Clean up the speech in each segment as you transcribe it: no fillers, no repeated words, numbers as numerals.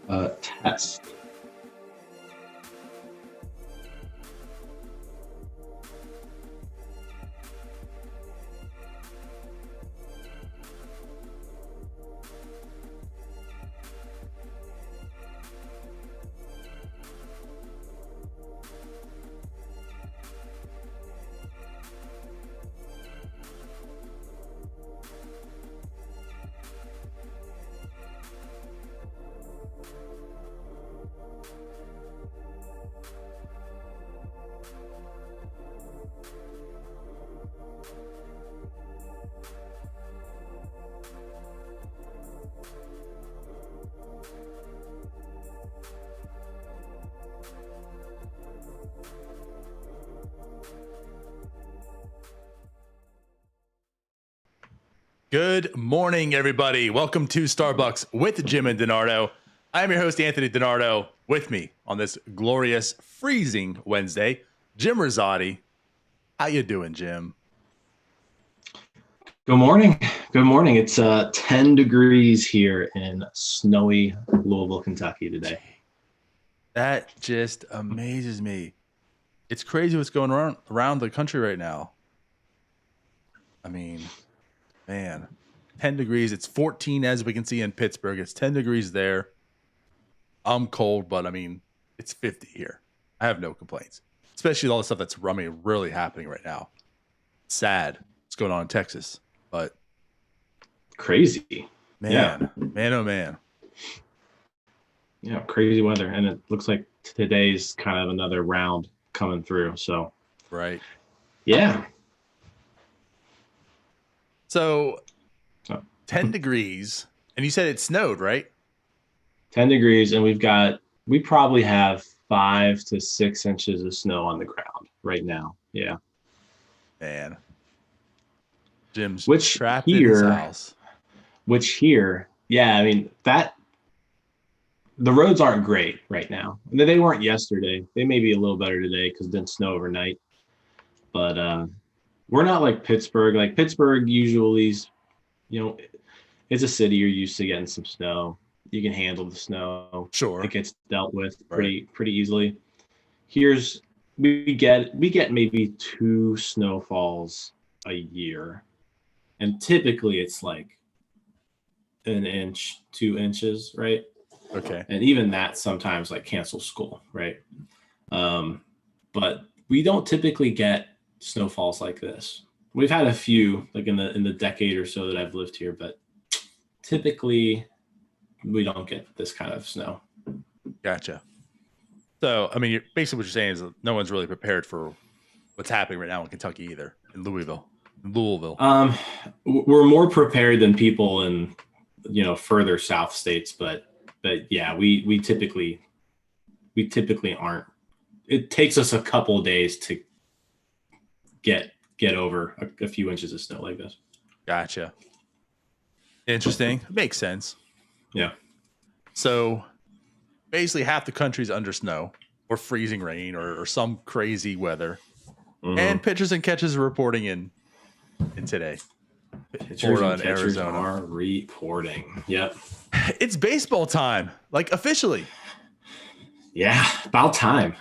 Test. Good morning, everybody. Welcome to Starbucks with Jim and DiNardo. I'm your host, Anthony DiNardo. With me on this glorious, freezing Wednesday, Jim Rosati. How you doing, Jim? Good morning. Good morning. It's 10 degrees here in snowy Louisville, Kentucky today. That just amazes me. It's crazy what's going on around the country right now. I mean, man, 10 degrees. It's 14 as we can see in Pittsburgh. It's 10 degrees there. I'm cold, but I mean, it's 50 here. I have no complaints, especially all the stuff that's really happening right now. Sad what's going on in Texas, but crazy. Man, oh man. Yeah, crazy weather. And it looks like today's kind of another round coming through. So, right. Yeah. So 10 degrees, and you said it snowed, right? 10 degrees, and we probably have 5 to 6 inches of snow on the ground right now. Yeah. Man. Jim's Which trapped here, in his house. Yeah, I mean, the roads aren't great right now. They weren't yesterday. They may be a little better today because it didn't snow overnight. But we're not like Pittsburgh. Like Pittsburgh usually, it's a city you're used to getting some snow. You can handle the snow. Sure. It gets dealt with pretty easily. We get maybe 2 snowfalls a year. And typically it's like an inch, 2 inches, right? Okay. And even that sometimes like cancels school, right? But we don't typically get snowfalls like this. We've had a few like in the decade or so that I've lived here, but typically we don't get this kind of snow. Gotcha. So, I mean, basically what you're saying is that no one's really prepared for what's happening right now in Kentucky either, in Louisville. We're more prepared than people in, further south states, but yeah, we typically aren't. It takes us a couple of days to get over a few inches of snow like this. Gotcha. Interesting. Makes sense. Yeah. So basically half the country's under snow or freezing rain or some crazy weather. Mm-hmm. And pitchers and catchers are reporting in today. Pitchers and catchers are reporting. Yep. It's baseball time, like officially. Yeah, about time.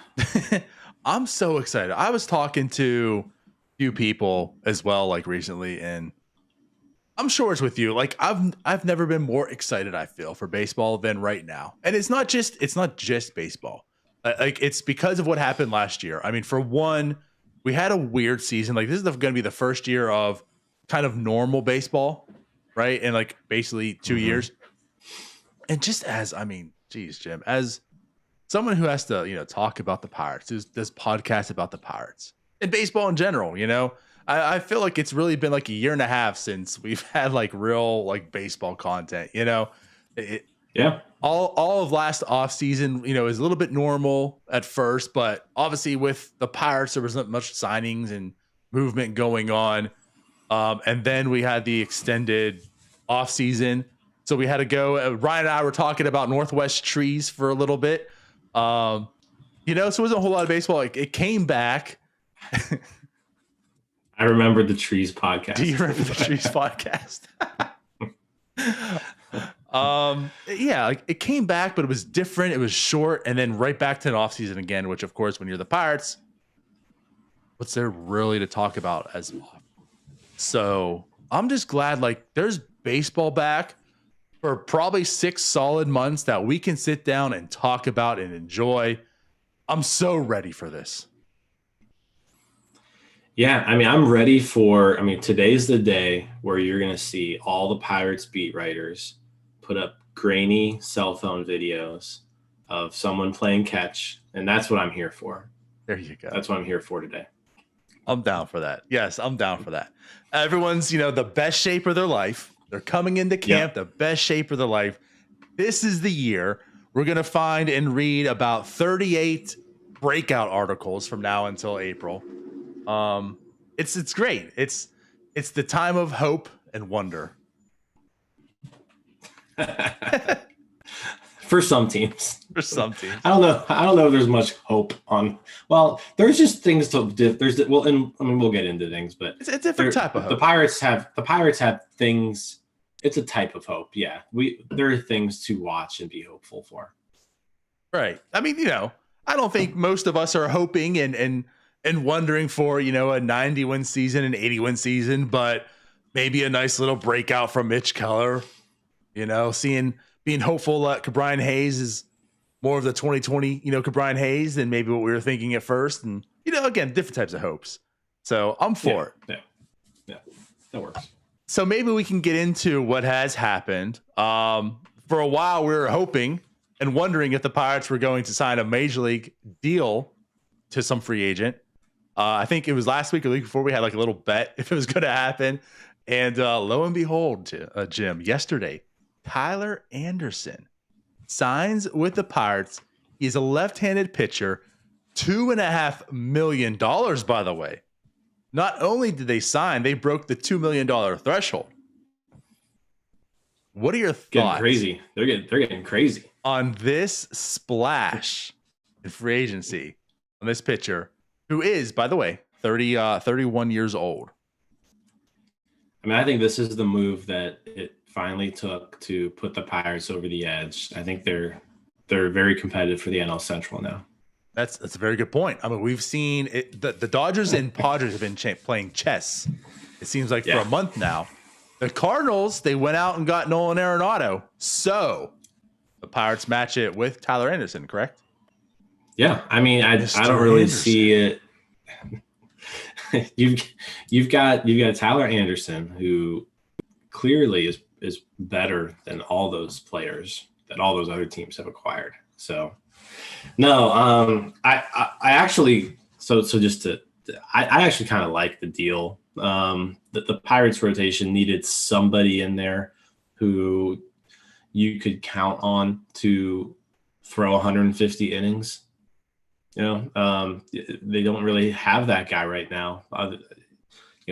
I'm so excited. I was talking to a few people as well, like recently, and I'm sure it's with you. Like I've never been more excited, I feel, for baseball than right now. And it's not just baseball. Like it's because of what happened last year. I mean, for one, we had a weird season. Like this is going to be the first year of kind of normal baseball, right? In like basically 2 years. And just geez, Jim, as someone who has to, talk about the Pirates, who does podcasts about the Pirates and baseball in general, I feel like it's really been like a year and a half since we've had like real like baseball content, Yeah. All of last off season, is a little bit normal at first, but obviously with the Pirates, there wasn't much signings and movement going on. And then we had the extended off season. So we had to go, Ryan and I were talking about Northwest trees for a little bit. So it wasn't a whole lot of baseball. It came back. I remember the Trees podcast. Do you remember the Trees podcast? Yeah, like it came back, but it was different. It was short, and then right back to an off season again. Which, of course, when you're the Pirates, what's there really to talk about as well? So I'm just glad like there's baseball back for probably 6 solid months that we can sit down and talk about and enjoy. I'm so ready for this. Yeah, I mean, I'm ready for. I mean, today's the day where you're going to see all the Pirates beat writers put up grainy cell phone videos of someone playing catch, and that's what I'm here for. There you go. That's what I'm here for today. I'm down for that. Yes, I'm down for that. Everyone's, the best shape of their life. They're coming into camp, the best shape of their life. This is the year we're going to find and read about 38 breakout articles from now until April. It's great. It's the time of hope and wonder. For some teams. For some teams. I don't know if there's much hope on. Well, there's just things to. There's well, and I mean we'll get into things, but it's a different type of hope. The Pirates have things. It's a type of hope. Yeah, there are things to watch and be hopeful for. Right. I mean, I don't think most of us are hoping and wondering for a 90-win season, an 80-win season, but maybe a nice little breakout from Mitch Keller. Being hopeful that Cabrian Hayes is more of the 2020, Cabrian Hayes than maybe what we were thinking at first. And, again, different types of hopes. So I'm for it. Yeah, that works. So maybe we can get into what has happened. For a while, we were hoping and wondering if the Pirates were going to sign a major league deal to some free agent. I think it was last week or the week before we had like a little bet if it was going to happen. And lo and behold, Jim, yesterday, Tyler Anderson signs with the Pirates. He's a left-handed pitcher, $2.5 million, by the way. Not only did they sign, they broke the $2 million threshold. What are your thoughts? Getting crazy. They're getting crazy on this splash in free agency on this pitcher, who is, by the way, 31 years old. I mean, I think this is the move that it finally took to put the Pirates over the edge. I think they're very competitive for the NL Central now. That's a very good point. I mean, we've seen it, the Dodgers and Padres have been playing chess. It seems like for a month now. The Cardinals, they went out and got Nolan Arenado. So the Pirates match it with Tyler Anderson, correct? Yeah, I mean, I don't really see it. you've got Tyler Anderson, who clearly is better than all those players that all those other teams have acquired. So no, I actually I actually kind of like the deal. The Pirates rotation needed somebody in there who you could count on to throw 150 innings. They don't really have that guy right now.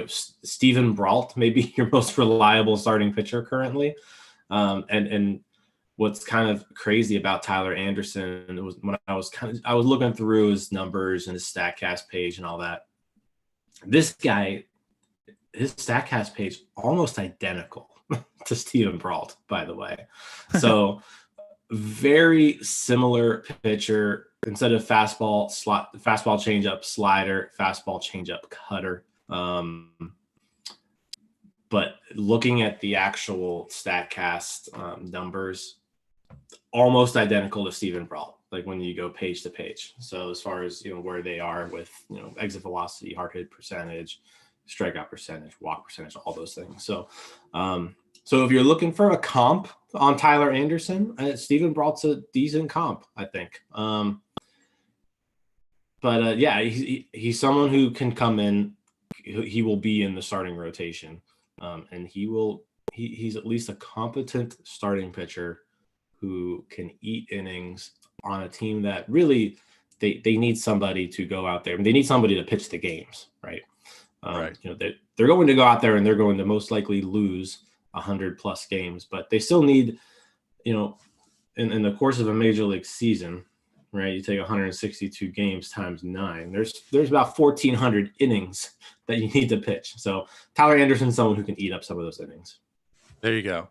Steven Brault may be your most reliable starting pitcher currently. And what's kind of crazy about Tyler Anderson was when I was looking through his numbers and his StatCast page and all that. This guy, his StatCast page almost identical to Steven Brault, by the way. So very similar pitcher. Instead of fastball, changeup, slider, fastball, changeup, cutter. But looking at the actual StatCast numbers, almost identical to Steven Brault, like when you go page to page. So as far as where they are with exit velocity, hard hit percentage, strikeout percentage, walk percentage, all those things. So if you're looking for a comp on Tyler Anderson, Steven Brault's a decent comp, I think. But he's someone who can come in. He will be in the starting rotation, and he's at least a competent starting pitcher who can eat innings on a team that really they need somebody to go out there. They need somebody to pitch the games, right? Right. They're going to go out there and they're going to most likely lose 100+ games, but they still need, in the course of a major league season. Right, you take 162 games times 9. There's about 1,400 innings that you need to pitch. So Tyler Anderson's someone who can eat up some of those innings. There you go.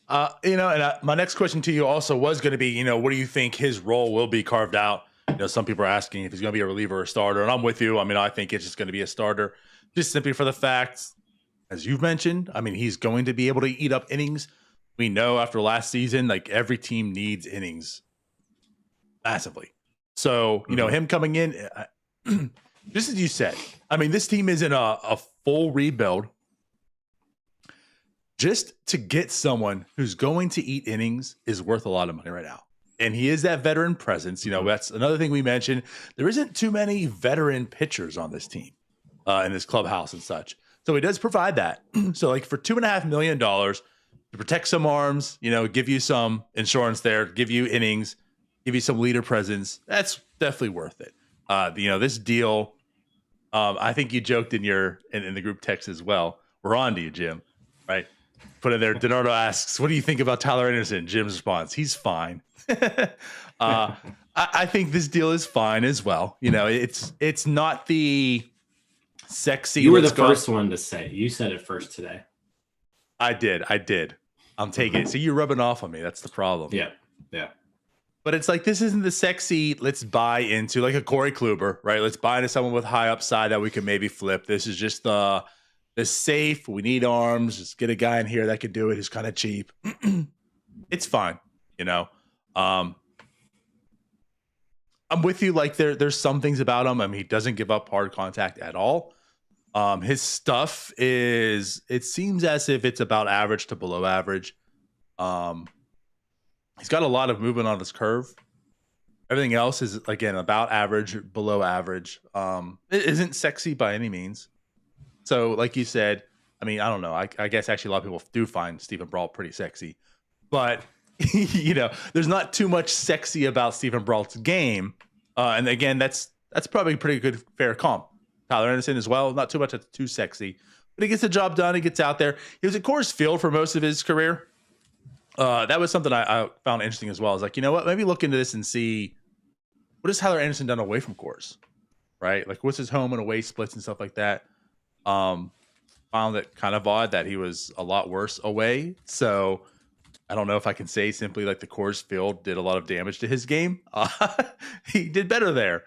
My next question to you also was going to be, what do you think his role will be carved out? Some people are asking if he's going to be a reliever or a starter, and I'm with you. I mean, I think it's just going to be a starter, just simply for the fact, as you've mentioned, I mean, he's going to be able to eat up innings. We know after last season, like every team needs innings massively. So, him coming in, just as you said, I mean, this team is in a full rebuild. Just to get someone who's going to eat innings is worth a lot of money right now. And he is that veteran presence. That's another thing we mentioned. There isn't too many veteran pitchers on this team, in this clubhouse and such. So he does provide that. So like for $2.5 million to protect some arms, give you some insurance there, give you innings, give you some leader presence, that's definitely worth it. This deal, I think you joked in the group text as well. We're on to you, Jim, right? Put in there, Donardo asks, what do you think about Tyler Anderson? Jim's response, he's fine. I think this deal is fine as well. It's not the sexy. You were the first one to say. You said it first today. I did. I'm taking it. So you're rubbing off on me. That's the problem. Yeah. But it's like, this isn't the sexy, let's buy into like a Corey Kluber, right? Let's buy into someone with high upside that we can maybe flip. This is just the safe. We need arms. Just get a guy in here that can do it. He's kind of cheap. It's fine. I'm with you. Like there's some things about him. I mean, he doesn't give up hard contact at all. His stuff it seems as if it's about average to below average. He's got a lot of movement on his curve. Everything else is, again, about average, below average. It isn't sexy by any means. So, like you said, I mean, I don't know. I guess actually a lot of people do find Stephen Brault pretty sexy. But, there's not too much sexy about Stephen Brault's game. And again, that's probably a pretty good, fair comp. Tyler Anderson as well. Not too much that's too sexy. But he gets the job done. He gets out there. He was at Coors Field for most of his career. That was something I found interesting as well. I was like, you know what? Maybe look into this and see what has Tyler Anderson done away from Coors, right? Like, what's his home and away splits and stuff like that. Found it kind of odd that he was a lot worse away. So I don't know if I can say simply like the Coors Field did a lot of damage to his game. He did better there.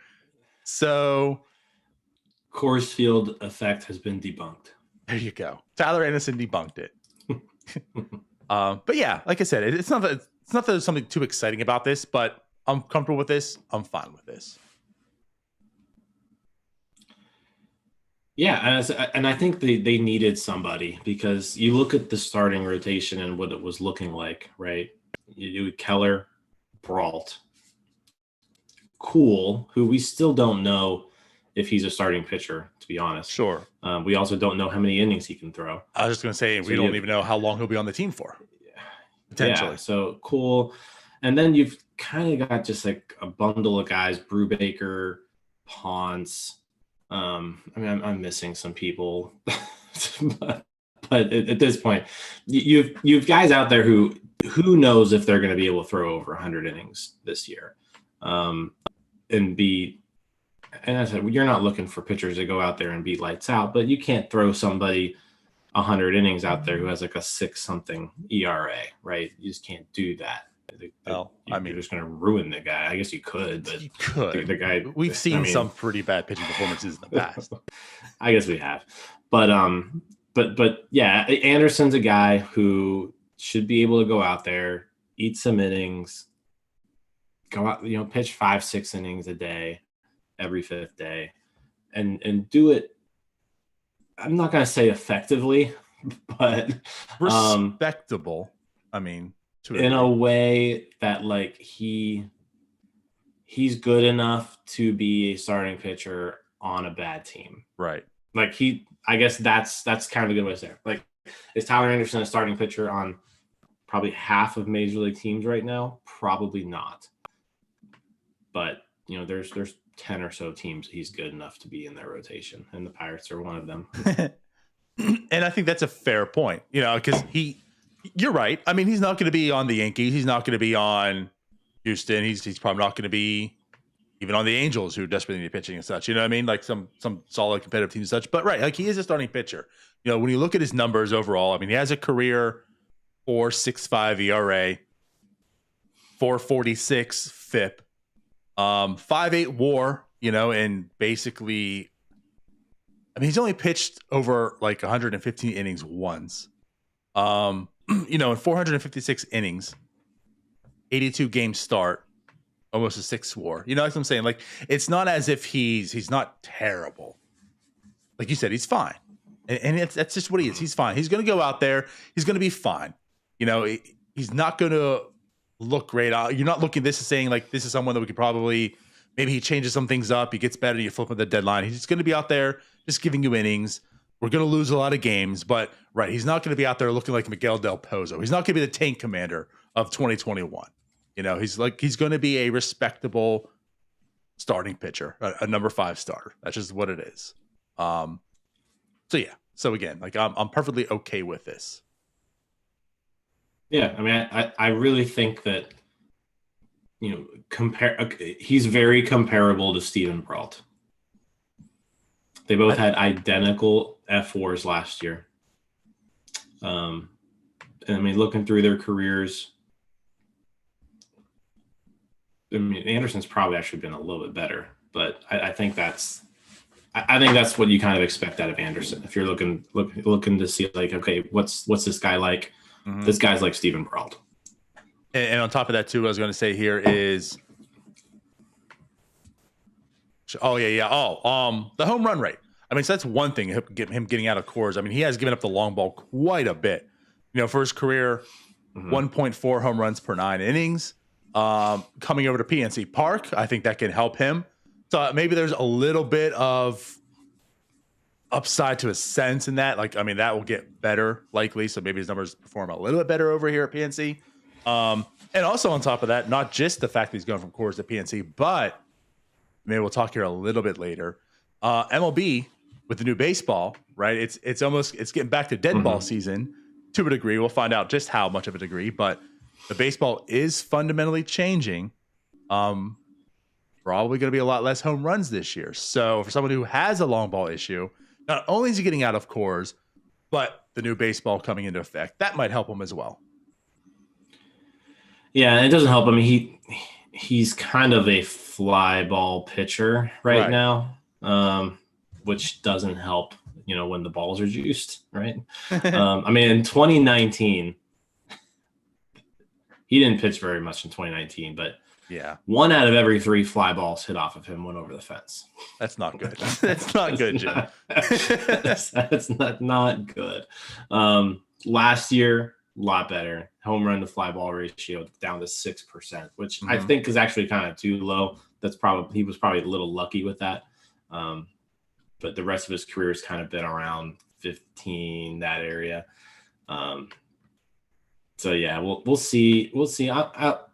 So Coors Field effect has been debunked. There you go. Tyler Anderson debunked it. But yeah, like I said, it's not that there's something too exciting about this, but I'm comfortable with this. I'm fine with this. Yeah, and I think they needed somebody, because you look at the starting rotation and what it was looking like, right? You do Keller, Brault, Cool, who we still don't know if he's a starting pitcher, to be honest. Sure. We also don't know how many innings he can throw. I was just going to say, we don't even know how long he'll be on the team for. Potentially. Yeah, so Cool. And then you've kind of got just like a bundle of guys, Brubaker, Ponce. I mean, I'm missing some people, but at this point, you've guys out there who knows if they're going to be able to throw over 100 innings this year, and I said, you're not looking for pitchers to go out there and be lights out, but you can't throw somebody 100 innings out there who has like a 6-something ERA, right? You just can't do that. Well, you're just going to ruin the guy. I guess you could, but you could. The guy. We've seen some pretty bad pitching performances in the past. I guess we have, but yeah, Anderson's a guy who should be able to go out there, eat some innings, go out, pitch 5-6 innings a day, every 5th day, and do it. I'm not going to say effectively, but respectable. I mean, in a way that like he's good enough to be a starting pitcher on a bad team. Right. Like I guess that's kind of a good way to say it. Like, is Tyler Anderson a starting pitcher on probably half of major league teams right now? Probably not. But, there's 10 or so teams he's good enough to be in their rotation, and the Pirates are one of them. And I think that's a fair point, because you're right. I mean, he's not going to be on the Yankees. He's not going to be on Houston. He's probably not going to be even on the Angels, who desperately need pitching and such. You know what I mean? Like some solid competitive teams and such. But right, like he is a starting pitcher. When you look at his numbers overall, I mean, he has a career 4.65 ERA, 4.46 FIP, 5.8 WAR. And basically, I mean, he's only pitched over like 115 innings once. In 456 innings, 82 games start, almost a 6 WAR. You know what I'm saying? Like, it's not as if he's not terrible. Like you said, he's fine. And that's just what he is. He's fine. He's going to go out there. He's going to be fine. He's not going to look great. You're not looking at this as saying, like, this is someone that we could probably, maybe he changes some things up. He gets better. You flip at the deadline. He's just going to be out there just giving you innings. We're going to lose a lot of games. But, right, he's not going to be out there looking like Miguel Del Pozo. He's not going to be the tank commander of 2021. He's going to be a respectable starting pitcher, a number 5 starter. That's just what it is. So again, like I'm perfectly okay with this. Yeah, I mean, I really think that he's very comparable to Steven Brault. They both had identical F4s last year. And I mean, looking through their careers, I mean, Anderson's probably actually been a little bit better, but I think that's what you kind of expect out of Anderson. If you're looking to see, like, okay, what's this guy like? Mm-hmm. This guy's like Steven Brault. And on top of that, too, what I was going to say here is, the home run rate. I mean, so that's one thing, him getting out of Coors. I mean, he has given up the long ball quite a bit. For his career, 1.4 home runs per 9 innings. Coming over to PNC Park, I think that can help him. So maybe there's a little bit of upside to a sense in that. Like, I mean, that will get better likely. So maybe his numbers perform a little bit better over here at PNC. And also on top of that, not just the fact that he's going from Coors to PNC, but maybe we'll talk here a little bit later. MLB with the new baseball, right? It's getting back to dead ball season to a degree. We'll find out just how much of a degree, but the baseball is fundamentally changing. Probably going to be a lot less home runs this year. So for someone who has a long ball issue, not only is he getting out of Coors, but the new baseball coming into effect, that might help him as well. Yeah, and it doesn't help him. He's kind of a fly ball pitcher right now, which doesn't help, when the balls are juiced, right? I mean, in 2019, he didn't pitch very much in 2019, but yeah, 1 out of every 3 fly balls hit off of him went over the fence. That's not good. That's not good, Jim. That's not good. Last year, a lot better. Home run to fly ball ratio down to 6%, which I think is actually kind of too low. He was probably a little lucky with that. But the rest of his career has kind of been around 15, that area. So yeah, we'll see. We'll see. I'll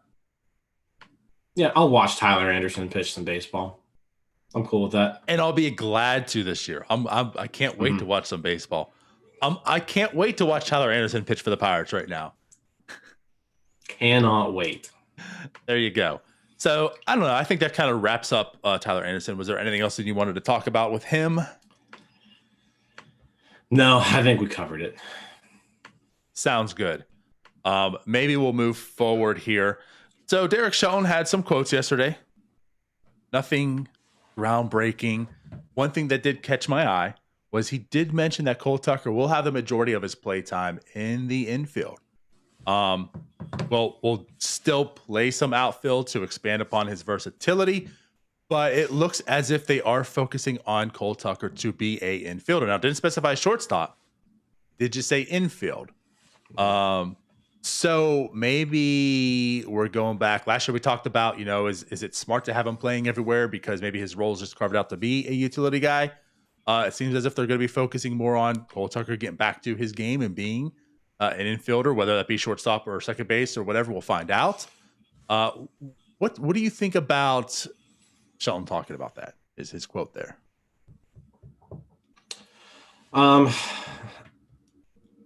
watch Tyler Anderson pitch some baseball. I'm cool with that, and I'll be glad to this year. I can't wait to watch some baseball. I can't wait to watch Tyler Anderson pitch for the Pirates right now. Cannot wait. There you go. So I don't know. I think that kind of wraps up Tyler Anderson. Was there anything else that you wanted to talk about with him? No, I think we covered it. Sounds good. Maybe we'll move forward here. So Derek Shelton had some quotes yesterday. Nothing groundbreaking. One thing that did catch my eye was he did mention that Cole Tucker will have the majority of his play time in the infield. We'll still play some outfield to expand upon his versatility, but it looks as if they are focusing on Cole Tucker to be a infielder. Now, didn't specify shortstop. Did just say infield. So maybe we're going back. Last year we talked about, is it smart to have him playing everywhere because maybe his role is just carved out to be a utility guy? It seems as if they're going to be focusing more on Cole Tucker getting back to his game and being an infielder, whether that be shortstop or second base or whatever. We'll find out. What do you think about Shelton talking about that? Is his quote there?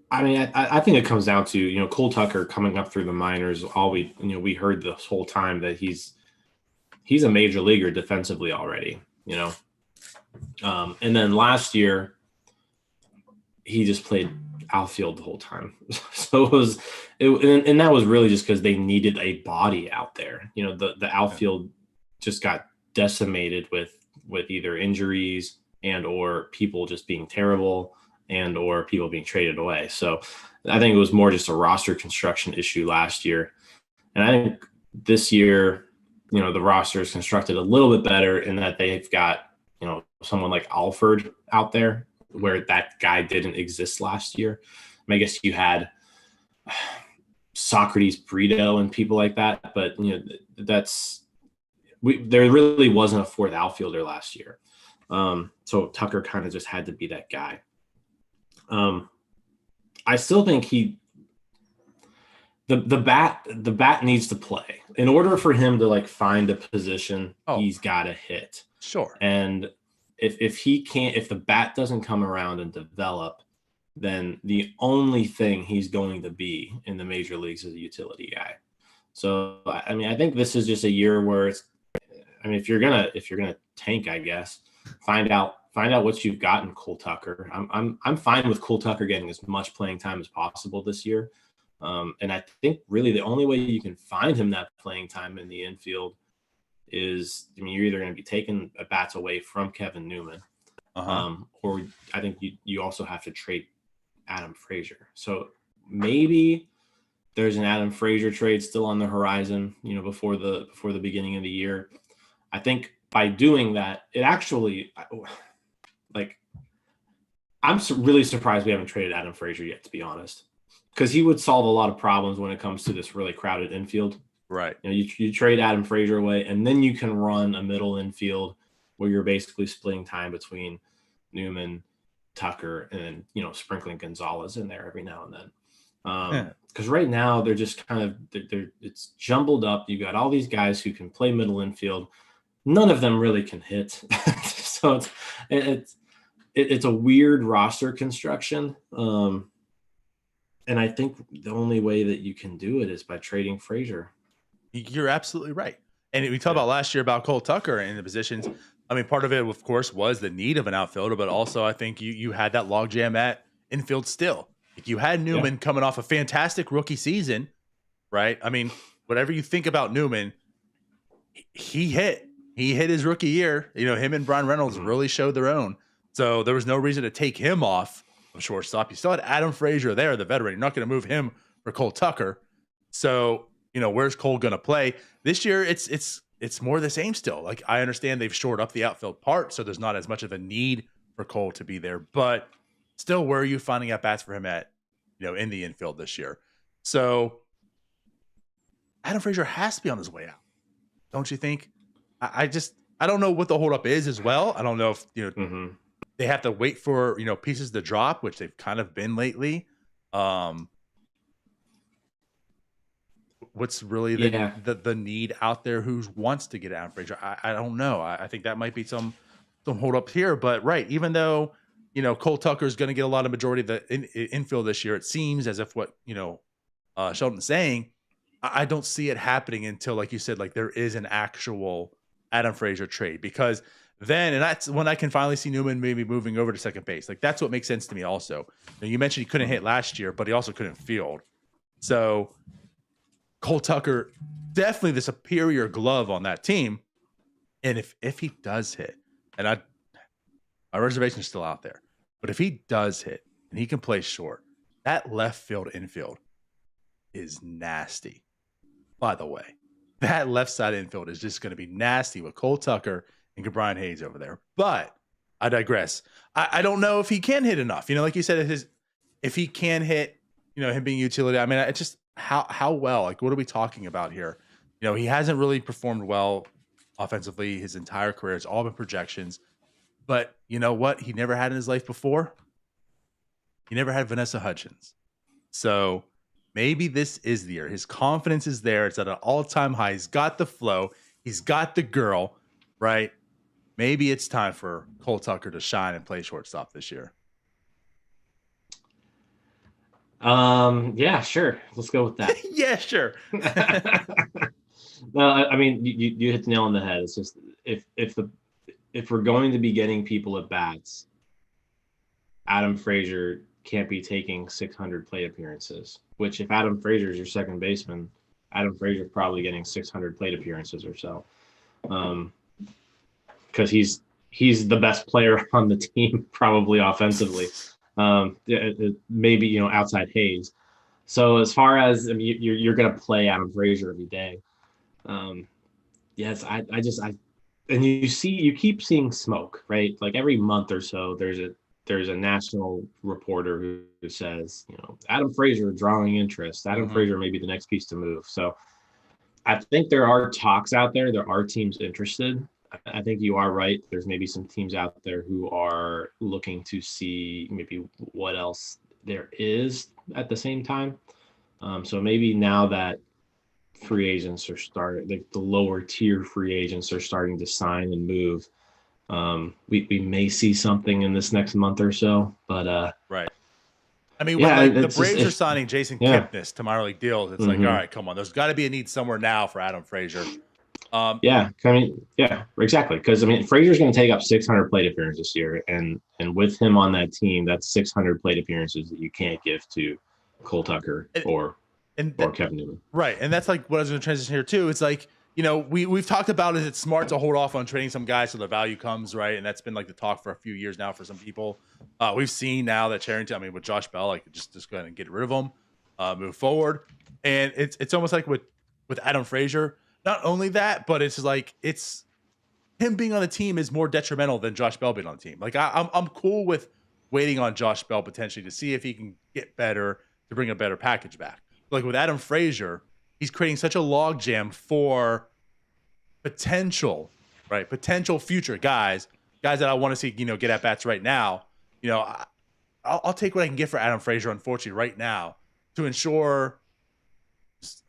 I mean, I think it comes down to, Cole Tucker coming up through the minors. We heard this whole time that he's a major leaguer defensively already, and then last year he just played outfield the whole time. So and that was really just because they needed a body out there. The outfield just got decimated with either injuries and or people just being terrible and or people being traded away. So I think it was more just a roster construction issue last year. And I think this year, the roster is constructed a little bit better in that they've got, someone like Alford out there where that guy didn't exist last year. I guess you had Socrates, Brito, and people like that, but there really wasn't a fourth outfielder last year. So Tucker kind of just had to be that guy. I still think the bat needs to play. In order for him to find a position, he's got to hit. Sure. And if the bat doesn't come around and develop, then the only thing he's going to be in the major leagues is a utility guy. So I think this is just a year where if you're gonna tank, I guess, find out what you've got in Cole Tucker. I'm fine with Cole Tucker getting as much playing time as possible this year. And I think really the only way you can find him that playing time in the infield is, you're either going to be taking bats away from Kevin Newman, or I think you also have to trade Adam Frazier. So maybe there's an Adam Frazier trade still on the horizon, before the beginning of the year. I think by doing that, it actually, I'm really surprised we haven't traded Adam Frazier yet, to be honest, because he would solve a lot of problems when it comes to this really crowded infield. Right. You trade Adam Frazier away, and then you can run a middle infield where you're basically splitting time between Newman, Tucker, and then, sprinkling Gonzalez in there every now and then. Because right now they're just kind of it's jumbled up. You got all these guys who can play middle infield. None of them really can hit. So it's a weird roster construction. And I think the only way that you can do it is by trading Frazier. You're absolutely right. And we talked about last year about Cole Tucker and the positions. Part of it, of course, was the need of an outfielder, but also I think you had that logjam at infield still. You had Newman coming off a fantastic rookie season, right? Whatever you think about Newman, he hit his rookie year. Him and Brian Reynolds really showed their own. So there was no reason to take him off of shortstop. You still had Adam Frazier there, the veteran. You're not going to move him for Cole Tucker. So, where's Cole going to play? This year, it's more the same still. I understand they've shored up the outfield part, so there's not as much of a need for Cole to be there. But still, where are you finding at bats for him at, in the infield this year? So Adam Frazier has to be on his way out, don't you think? I don't know what the holdup is as well. I don't know if they have to wait for pieces to drop, which they've kind of been lately. What's really the need out there? Who wants to get Adam Frazier? I don't know. I think that might be some holdup here. But even though Cole Tucker is going to get a lot of majority of the infield this year, it seems as if what Sheldon's saying, I don't see it happening until, like you said, there is an actual Adam Frazier trade, because then, and that's when I can finally see Newman maybe moving over to second base. That's what makes sense to me also. You mentioned he couldn't hit last year, but he also couldn't field. So Cole Tucker, definitely the superior glove on that team. And if he does hit, and my reservation is still out there, but if he does hit and he can play short, that left field infield is nasty. By the way, that left side infield is just going to be nasty with Cole Tucker and Brian Hayes over there. But I digress. I don't know if he can hit enough. Like you said, if he can hit, him being utility. It's just how well. What are we talking about here? He hasn't really performed well offensively his entire career. It's all been projections. But you know what? He never had in his life before. He never had Vanessa Hudgens. So maybe this is the year. His confidence is there. It's at an all-time high. He's got the flow. He's got the girl, right? Maybe it's time for Cole Tucker to shine and play shortstop this year. Yeah, sure. Let's go with that. Yeah, sure. No, you hit the nail on the head. It's just if we're going to be getting people at bats, Adam Frazier can't be taking 600 plate appearances. Which, if Adam Frazier is your second baseman, Adam Frazier's probably getting 600 plate appearances or so, because he's the best player on the team, probably offensively. Maybe outside Hayes. So as far as, I mean, you're going to play Adam Frazier every day. Yes, and you keep seeing smoke, right? Like every month or so, there's a national reporter who says, Adam Frazier drawing interest. Adam Frazier may be the next piece to move. So I think there are talks out there. There are teams interested. I think you are right. There's maybe some teams out there who are looking to see maybe what else there is at the same time. So maybe now that free agents are starting, like the lower tier free agents are starting to sign and move, we may see something in this next month or so. But right. I mean, yeah, when the Braves are signing Jason Kipnis to minor league deals, it's like, all right, come on, there's got to be a need somewhere now for Adam Frazier. Yeah, exactly. Because I mean, Frazier's going to take up 600 plate appearances this year, and with him on that team, that's 600 plate appearances that you can't give to Cole Tucker or Kevin Newman. Right, and that's like what I was going to transition here too. It's like, we've talked about, is it smart to hold off on trading some guys so the value comes, right? And that's been like the talk for a few years now for some people. We've seen now that Cherington, I mean, with Josh Bell, like just go ahead and get rid of him, move forward, and it's almost like with Adam Frazier. Not only that, but it's like it's him being on the team is more detrimental than Josh Bell being on the team. Like I'm cool with waiting on Josh Bell potentially to see if he can get better, to bring a better package back. Like with Adam Frazier, he's creating such a logjam for potential future guys that I want to see, get at bats right now. I'll take what I can get for Adam Frazier, unfortunately, right now, to ensure.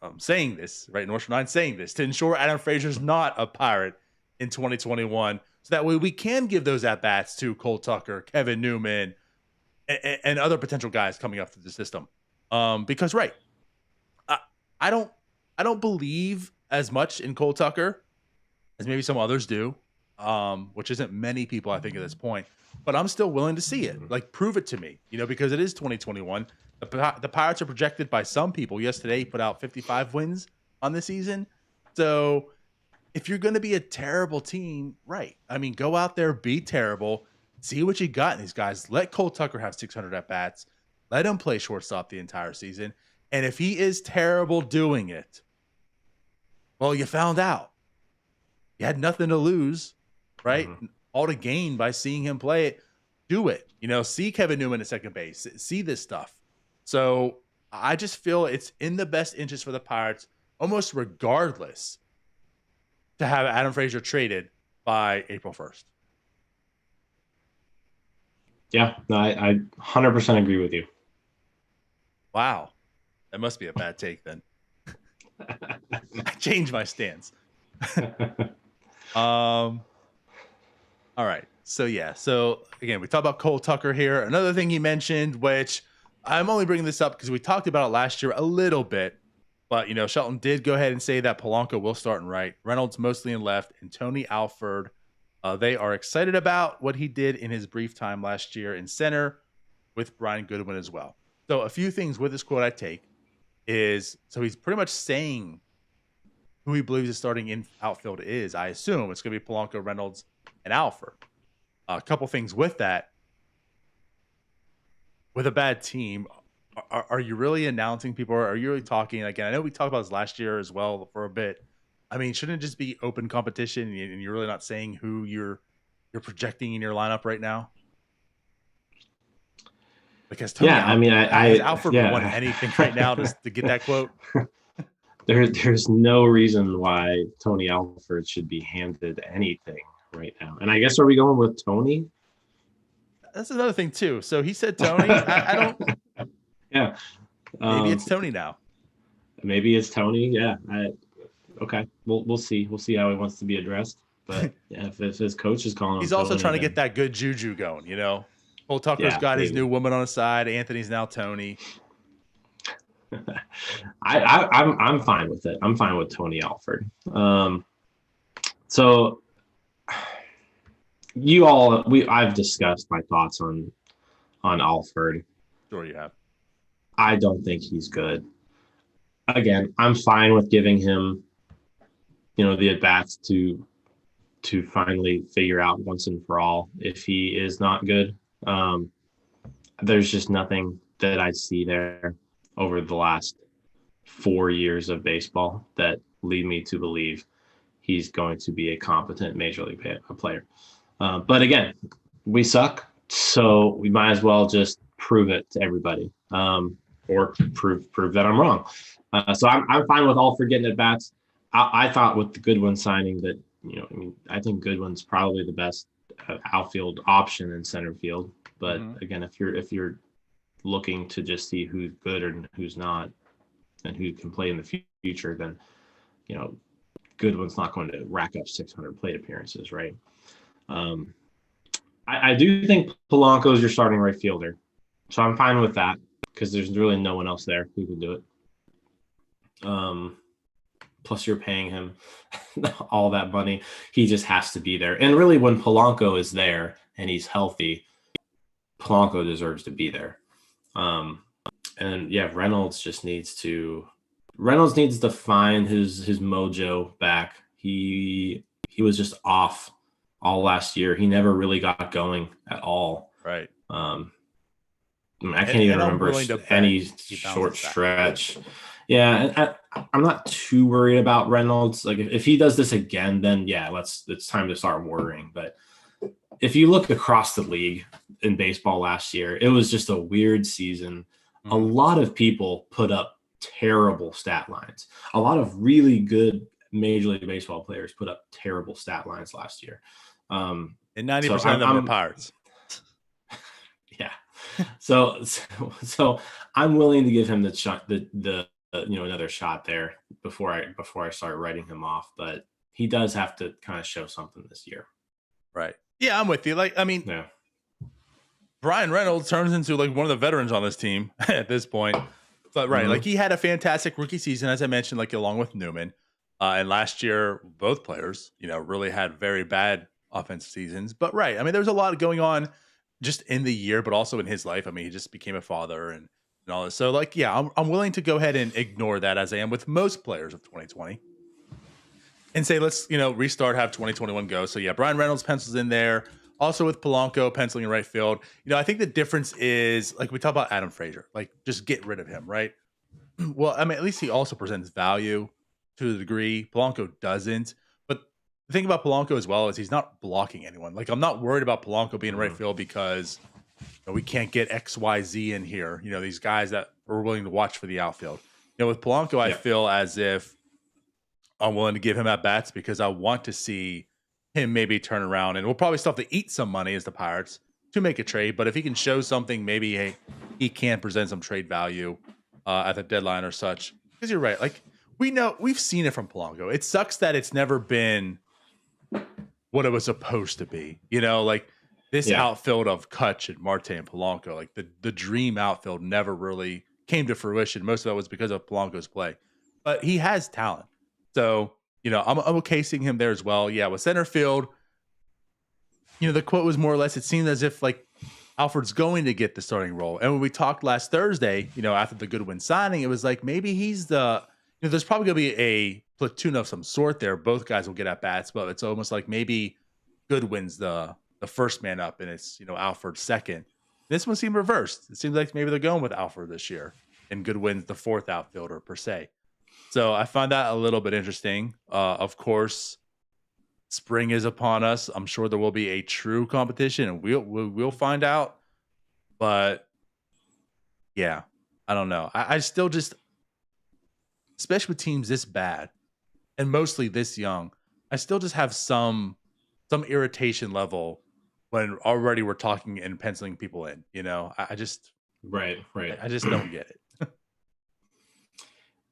I'm saying this, right? North Shore 9 saying this to ensure Adam Frazier's not a Pirate in 2021. So that way we can give those at-bats to Cole Tucker, Kevin Newman, and other potential guys coming up through the system. Because, right, I don't believe as much in Cole Tucker as maybe some others do, which isn't many people, I think, at this point. But I'm still willing to see it. Like, prove it to me, because it is 2021. The Pirates are projected by some people. Yesterday, put out 55 wins on the season. So if you're going to be a terrible team, right? I mean, go out there, be terrible, see what you got in these guys. Let Cole Tucker have 600 at-bats. Let him play shortstop the entire season. And if he is terrible doing it, well, you found out. You had nothing to lose, right? All to gain by seeing him play it. Do it. See Kevin Newman at second base. See this stuff. So I just feel it's in the best interest for the Pirates, almost regardless, to have Adam Frazier traded by April 1st. Yeah, no, I 100% agree with you. Wow. That must be a bad take then. I changed my stance. All right. So again, we talked about Cole Tucker here. Another thing he mentioned, which I'm only bringing this up because we talked about it last year a little bit, but Shelton did go ahead and say that Polanco will start in right, Reynolds mostly in left, and Tony Alford. They are excited about what he did in his brief time last year in center with Brian Goodwin as well. So a few things with this quote I take is, so he's pretty much saying who he believes his starting in outfield is. I assume it's going to be Polanco, Reynolds, and Alford. A couple things with that. With a bad team, are you really announcing people? Or are you really talking? Again, I know we talked about this last year as well for a bit. I mean, shouldn't it just be open competition and you're really not saying who you're projecting in your lineup right now? Because Tony has Alford won anything right now to get that quote? There's no reason why Tony Alford should be handed anything right now. And I guess, are we going with Tony? That's another thing too. So he said Tony. I don't. Yeah. Maybe it's Tony now. Maybe it's Tony. Yeah. Okay. We'll see. We'll see how he wants to be addressed. But yeah, if his coach is calling him, he's also trying to get that good juju going. Cole Tucker's got his new woman on his side. Anthony's now Tony. I'm fine with it. I'm fine with Tony Alford. So I've discussed my thoughts on Alford. Sure, you have. I don't think he's good. Again, I'm fine with giving him, the at bats to finally figure out once and for all if he is not good. Um, there's just nothing that I see there over the last 4 years of baseball that lead me to believe he's going to be a competent major league player. But again, we suck, so we might as well just prove it to everybody, or prove that I'm wrong. So I'm fine with all for getting at bats. I thought with the Goodwin signing that I think Goodwin's probably the best outfield option in center field. But again, if you're looking to just see who's good and who's not, and who can play in the future, then Goodwin's not going to rack up 600 plate appearances, right? I do think Polanco is your starting right fielder, so I'm fine with that because there's really no one else there who can do it. Plus, you're paying him all that money. He just has to be there. And really, when Polanco is there and he's healthy, Polanco deserves to be there. And yeah, Reynolds needs to find his mojo back. He was just off all last year. He never really got going at all. Right. I can't even remember any short stretch. Yeah, I'm not too worried about Reynolds. Like if he does this again, then yeah, it's time to start worrying. But if you look across the league in baseball last year, it was just a weird season. A lot of people put up terrible stat lines. A lot of really good Major League Baseball players put up terrible stat lines last year. And 90% of them were Pirates. Yeah. So I'm willing to give him the shot, another shot there before I start writing him off. But he does have to kind of show something this year. Right. Yeah, I'm with you. Yeah. Brian Reynolds turns into like one of the veterans on this team at this point. But right, like he had a fantastic rookie season, as I mentioned, like along with Newman. And last year, both players, really had very bad offensive seasons. But right, there was a lot going on just in the year, but also in his life. He just became a father and all this. So like, yeah, I'm willing to go ahead and ignore that, as I am with most players of 2020, and say let's restart, have 2021 go. So yeah, Brian Reynolds pencils in there. Also with Polanco penciling in right field. I think the difference is, like we talk about Adam Frazier, like just get rid of him, right? Well, at least he also presents value to a degree. Polanco doesn't. But the thing about Polanco as well is he's not blocking anyone. Like I'm not worried about Polanco being in right field because we can't get XYZ in here. These guys that are willing to watch for the outfield. With Polanco, I feel as if I'm willing to give him at bats because I want to see him maybe turn around, and we'll probably still have to eat some money as the Pirates to make a trade. But if he can show something, maybe he can present some trade value at the deadline or such. Because you're right, like we've seen it from Polanco. It sucks that it's never been what it was supposed to be. Like this outfield of Kutch and Marte and Polanco, like the dream outfield never really came to fruition. Most of that was because of Polanco's play, but he has talent. So I'm okay seeing him there as well. Yeah, with center field, the quote was more or less, it seemed as if like Alfred's going to get the starting role. And when we talked last Thursday, after the Goodwin signing, it was like maybe he's there's probably going to be a platoon of some sort there. Both guys will get at bats, but it's almost like maybe Goodwin's the first man up and it's, Alfred second. This one seemed reversed. It seems like maybe they're going with Alfred this year and Goodwin's the fourth outfielder per se. So I find that a little bit interesting. Of course, spring is upon us. I'm sure there will be a true competition, and we'll find out. But yeah, I don't know. I still just, especially with teams this bad and mostly this young, I still just have some irritation level when already we're talking and penciling people in. I just right. I just don't get it.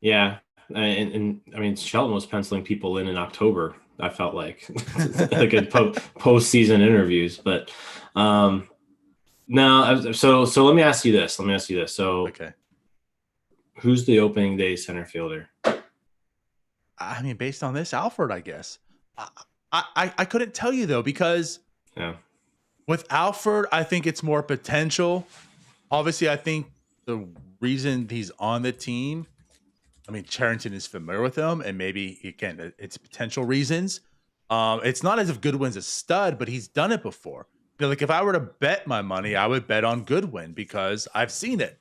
Yeah. And Shelton was penciling people in October. I felt like like a postseason interviews, but no. So let me ask you this. So okay, who's the opening day center fielder? Based on this, Alfred, I guess. I couldn't tell you though, because with Alfred, I think it's more potential Obviously, I think the reason he's on the team, I mean, Charrington is familiar with him, and maybe again, it's potential reasons. It's not as if Goodwin's a stud, but he's done it before. Like if I were to bet my money, I would bet on Goodwin because I've seen it.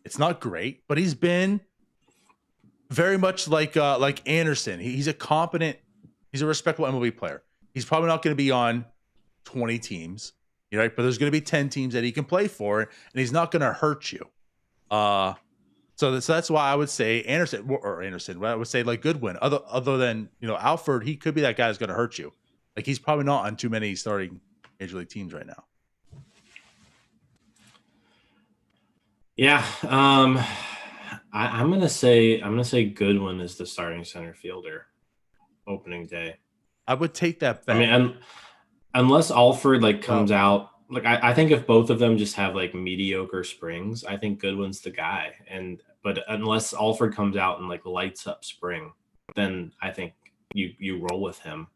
It's not great, but he's been very much like Anderson. He's a competent, he's a respectable MLB player. He's probably not going to be on 20 teams, right? But there's going to be 10 teams that he can play for, and he's not going to hurt you. So that's why I would say Anderson. I would say like Goodwin. Other than Alford, he could be that guy that's going to hurt you. Like he's probably not on too many starting major league teams right now. Yeah, I'm gonna say Goodwin is the starting center fielder opening day. I would take that bet. I mean, unless Alford like comes out, like I think if both of them just have like mediocre springs, I think Goodwin's the guy. But unless Alford comes out and like lights up spring, then I think you roll with him.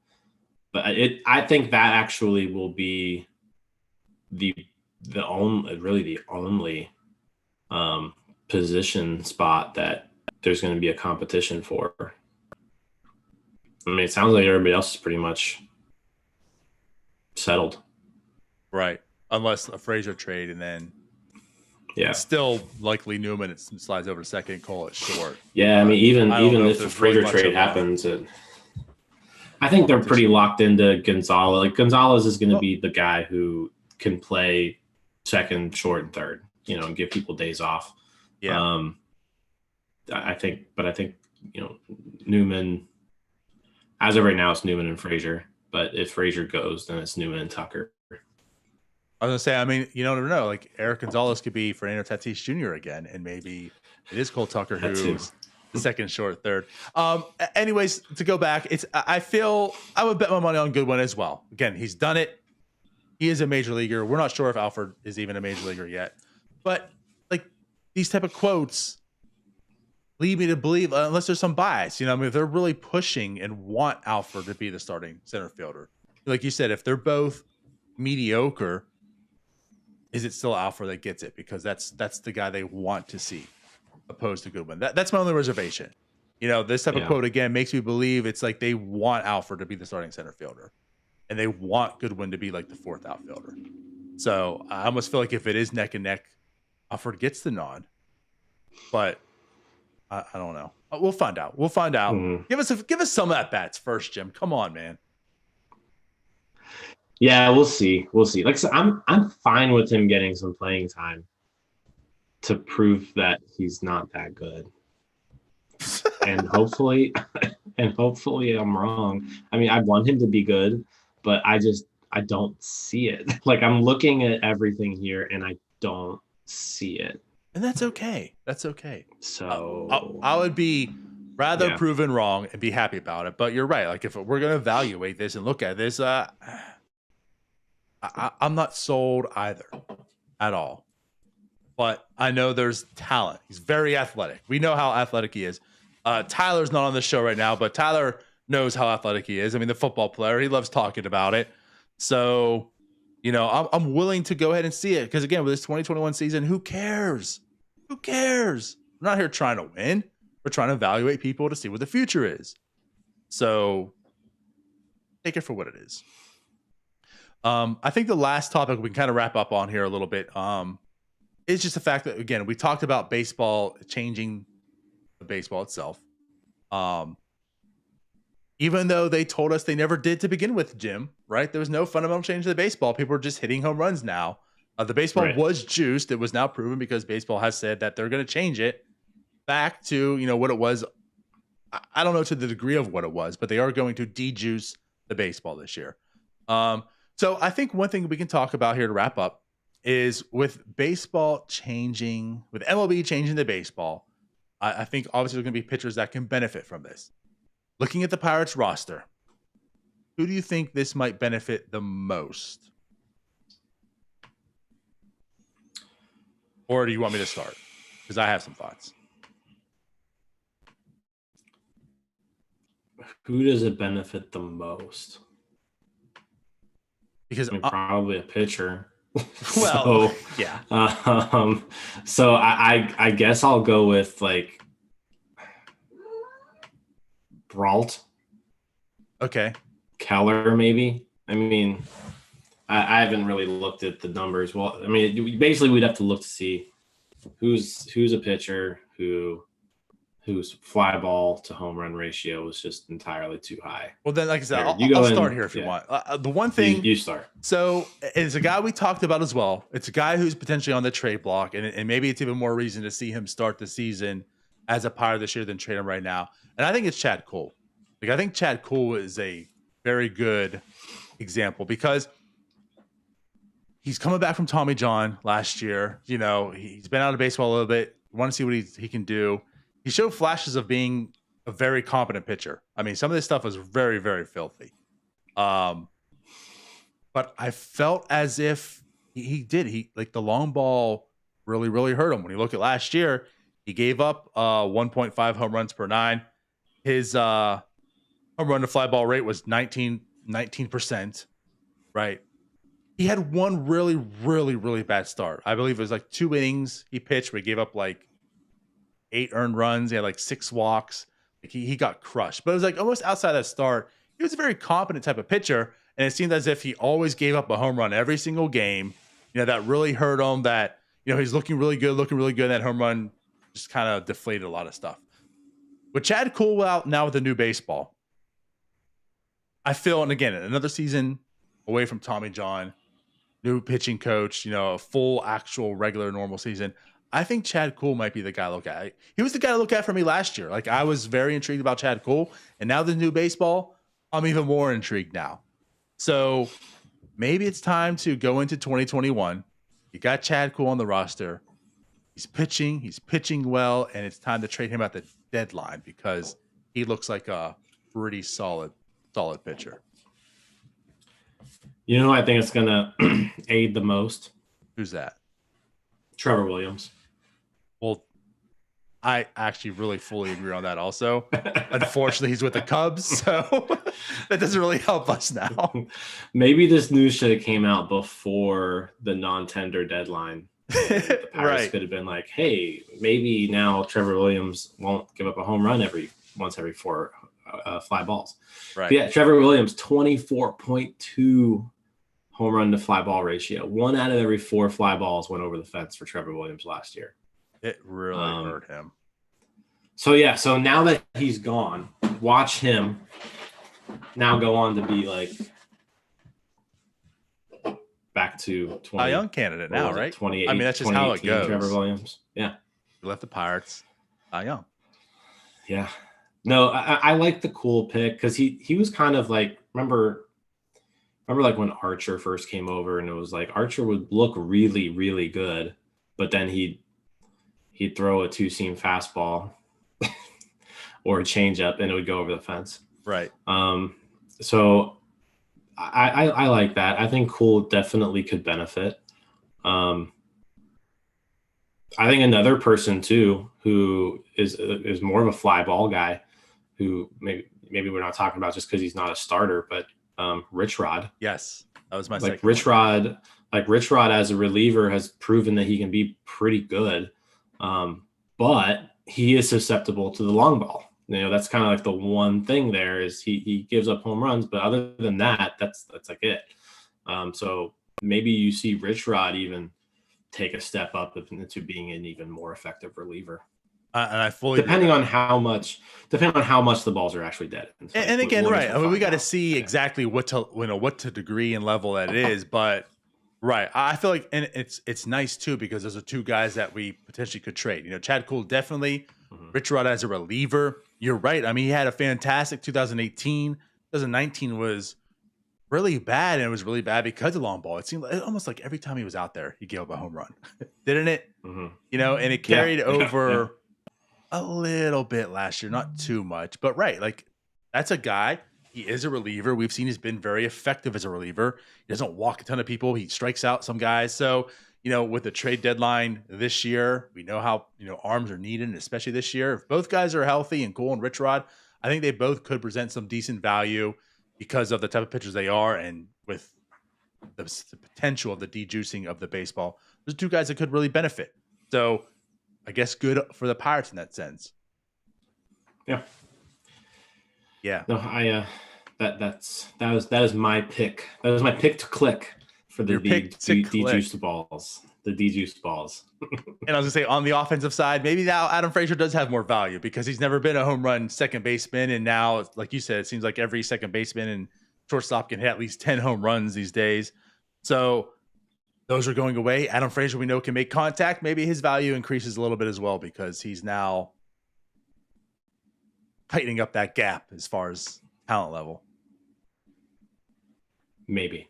But I think that actually will be the only position spot that there's going to be a competition for. I mean, it sounds like everybody else is pretty much settled. Right. Unless a Frazier trade, and then it's still likely Newman it slides over to second, call it short. Yeah, I mean, even if the Frazier trade happens, I think they're pretty locked into Gonzalez. Like Gonzalez is going to be the guy who can play second, short, and third, and give people days off. Yeah. I think Newman, as of right now, it's Newman and Frazier. But if Frazier goes, then it's Newman and Tucker. I was gonna say, I mean, you never know. Like Eric Gonzalez could be Fernando Tatis Jr. again, and maybe it is Cole Tucker who's the second, short, third. Anyways, to go back, I feel I would bet my money on Goodwin as well. Again, he's done it. He is a major leaguer. We're not sure if Alford is even a major leaguer yet, but like these type of quotes lead me to believe, unless there's some bias, I mean, if they're really pushing and want Alford to be the starting center fielder, like you said, if they're both mediocre, is it still Alford that gets it? Because that's the guy they want to see, opposed to Goodwin. That's my only reservation. This type of quote again makes me believe it's like they want Alford to be the starting center fielder, and they want Goodwin to be like the fourth outfielder. So I almost feel like if it is neck and neck, Alford gets the nod. But I don't know. We'll find out. Mm-hmm. Give us some at bats first, Jim. Come on, man. Yeah, we'll see. Like I said, I'm fine with him getting some playing time to prove that he's not that good. and hopefully I'm wrong. I mean, I want him to be good, but I don't see it. Like I'm looking at everything here and I don't see it. And that's okay. So I would be rather proven wrong and be happy about it. But you're right. Like if we're going to evaluate this and look at this, I'm not sold either at all. But I know there's talent. He's very athletic. We know how athletic he is. Tyler's not on the show right now, but Tyler knows how athletic he is. I mean, the football player, he loves talking about it. So, I'm willing to go ahead and see it. Because again, with this 2021 season, who cares? We're not here trying to win. We're trying to evaluate people to see what the future is. So take it for what it is. I think the last topic we can kind of wrap up on here a little bit is just the fact that, again, we talked about baseball changing the baseball itself. Even though they told us they never did to begin with, Jim, right? There was no fundamental change to the baseball. People are just hitting home runs now. The baseball was juiced. It was now proven because baseball has said that they're going to change it back to, what it was. I don't know to the degree of what it was, but they are going to de-juice the baseball this year. So I think one thing we can talk about here to wrap up is with baseball changing, with MLB changing the baseball, I think obviously there's going to be pitchers that can benefit from this. Looking at the Pirates roster, who do you think this might benefit the most? Or do you want me to start? Because I have some thoughts. Who does it benefit the most? Because probably a pitcher. Well, So, yeah. um, so I guess I'll go with like Brault, Okay. Keller, maybe. I mean, I haven't really looked at the numbers. Well, I mean, basically, we'd have to look to see who's a pitcher whose fly ball to home run ratio was just entirely too high. Well, then, like I said, Here, you I'll go start in. here if you Yeah, want. The one you, thing, you start. so it's a guy we talked about as well. It's a guy who's potentially on the trade block, and maybe it's even more reason to see him start the season as a Pirate this year than trade him right now. And I think it's Chad Cole. Like I think Chad Cole is a very good example because he's coming back from Tommy John last year. You know, he's been out of baseball a little bit. Want to see what he can do. He showed flashes of being a very competent pitcher. I mean, some of this stuff was very, very filthy. Um, but I felt as if he did. He like the long ball really, really hurt him. When you look at last year, he gave up 1.5 home runs per nine. His home run to fly ball rate was 19%, right? He had one really, really, really bad start. I believe it was like 2 innings he pitched, but he gave up like 8 earned runs. He had like 6 walks. Like he got crushed. But it was like almost outside that start, he was a very competent type of pitcher. And it seemed as if he always gave up a home run every single game. You know, that really hurt him. That, you know, he's looking really good. And that home run just kind of deflated a lot of stuff. With Chad Cool out now with the new baseball, I feel, and again, another season away from Tommy John, new pitching coach, you know, a full actual regular normal season. I think Chad Cool might be the guy to look at. He was the guy to look at for me last year. Like I was very intrigued about Chad Cool, and now the new baseball, I'm even more intrigued now. So maybe it's time to go into 2021. You got Chad Cool on the roster. He's pitching well, and it's time to trade him at the deadline because he looks like a pretty solid pitcher. You know who I think it's gonna aid the most? Who's that? Trevor Williams. Well, I actually really fully agree on that also. Unfortunately, he's with the Cubs, so that doesn't really help us now. Maybe this news should have came out before the non-tender deadline. The Pirates Right. could have been like, hey, maybe now Trevor Williams won't give up a home run once every 4 fly balls. Right. But yeah, Trevor Williams, 24.2 home run to fly ball ratio. 1 out of every 4 fly balls went over the fence for Trevor Williams last year. It really hurt him. So yeah, so now that he's gone, watch him now go on to be like back to 20. A young candidate now, right? 28. I mean, that's just how it goes. Trevor Williams. Yeah. He left the Pirates. Young. Yeah. No, I like the Cool pick because he was kind of like remember like when Archer first came over and it was like Archer would look really, really good, but then he'd throw a 2-seam fastball or a changeup and it would go over the fence. Right. So I like that. I think Cool definitely could benefit. I think another person too who is more of a fly ball guy, who maybe we're not talking about just because he's not a starter, but Rich Rod. Yes, that was my like second Rich one. Rich Rod as a reliever has proven that he can be pretty good, but he is susceptible to the long ball. You know, that's kind of like the one thing there is he gives up home runs, but other than that, that's like it. So maybe you see Rich Rod even take a step up into being an even more effective reliever. And I fully depending on how much the balls are actually dead. And again, right. I mean, we got to see exactly what to degree and level that it is, but right. I feel like, and it's nice too because those are 2 guys that we potentially could trade. You know, Chad Cool definitely, Rich Rod as a reliever. You're right. I mean, he had a fantastic 2018. 2019 was really bad, and it was really bad because of long ball. It seemed almost like every time he was out there, he gave up a home run, didn't it? Mm-hmm. You know, and it carried over a little bit last year, not too much, but right. Like that's a guy. He is a reliever. We've seen he's been very effective as a reliever. He doesn't walk a ton of people. He strikes out some guys. So, you know, with the trade deadline this year, we know how, you know, arms are needed, and especially this year. If both guys are healthy and Cool and Rich Rod, I think they both could present some decent value because of the type of pitchers they are. And with the potential of the de-juicing of the baseball. There's two guys that could really benefit. So I guess good for the Pirates in that sense. Yeah. Yeah. No, that is my pick. That was my pick to click for the de-juice balls. The de-juice balls. And I was gonna say, on the offensive side, maybe now Adam Frazier does have more value because he's never been a home run second baseman, and now, like you said, it seems like every second baseman and shortstop can hit at least 10 home runs these days. So those are going away. Adam Frazier, we know, can make contact. Maybe his value increases a little bit as well because he's now tightening up that gap as far as talent level. Maybe.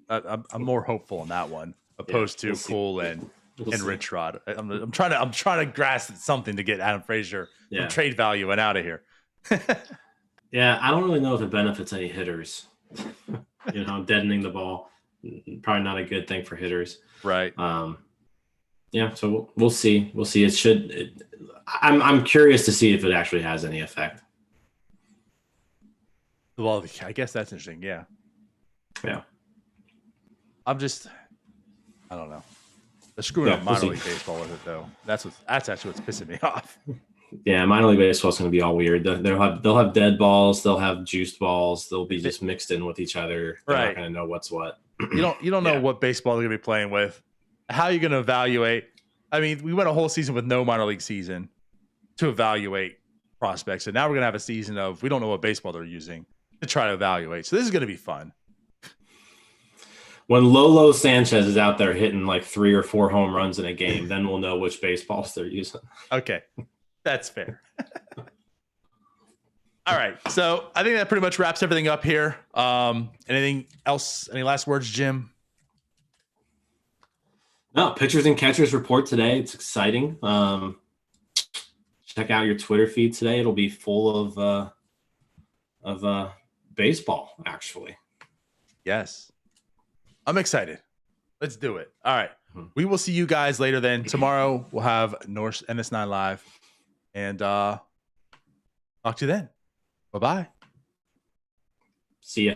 I'm more hopeful in that one opposed to Cole and Rich Rod. I'm trying to grasp at something to get Adam Frazier from trade value and out of here. Yeah, I don't really know if it benefits any hitters. Deadening the ball, probably not a good thing for hitters. Right. Yeah, so we'll see. We'll see. I'm curious to see if it actually has any effect. Well, I guess that's interesting. Yeah. Yeah. I don't know. They're screwing up minor league baseball with it, though. That's actually what's pissing me off. Yeah, minor league baseball is going to be all weird. They'll have dead balls. They'll have juiced balls. They'll be just mixed in with each other. They're not going to know what's what. You don't know what baseball they're going to be playing with. How are you going to evaluate? I mean, we went a whole season with no minor league season to evaluate prospects, and now we're going to have a season of we don't know what baseball they're using to try to evaluate. So this is going to be fun. When Lolo Sanchez is out there hitting like 3 or 4 home runs in a game, then we'll know which baseballs they're using. Okay, that's fair. All right, so I think that pretty much wraps everything up here. Anything else? Any last words, Jim? No, pitchers and catchers report today. It's exciting. Check out your Twitter feed today. It'll be full of baseball, actually. Yes. I'm excited. Let's do it. All right. We will see you guys later then. Tomorrow we'll have Norse NS9 Live. And talk to you then. Bye-bye. See ya.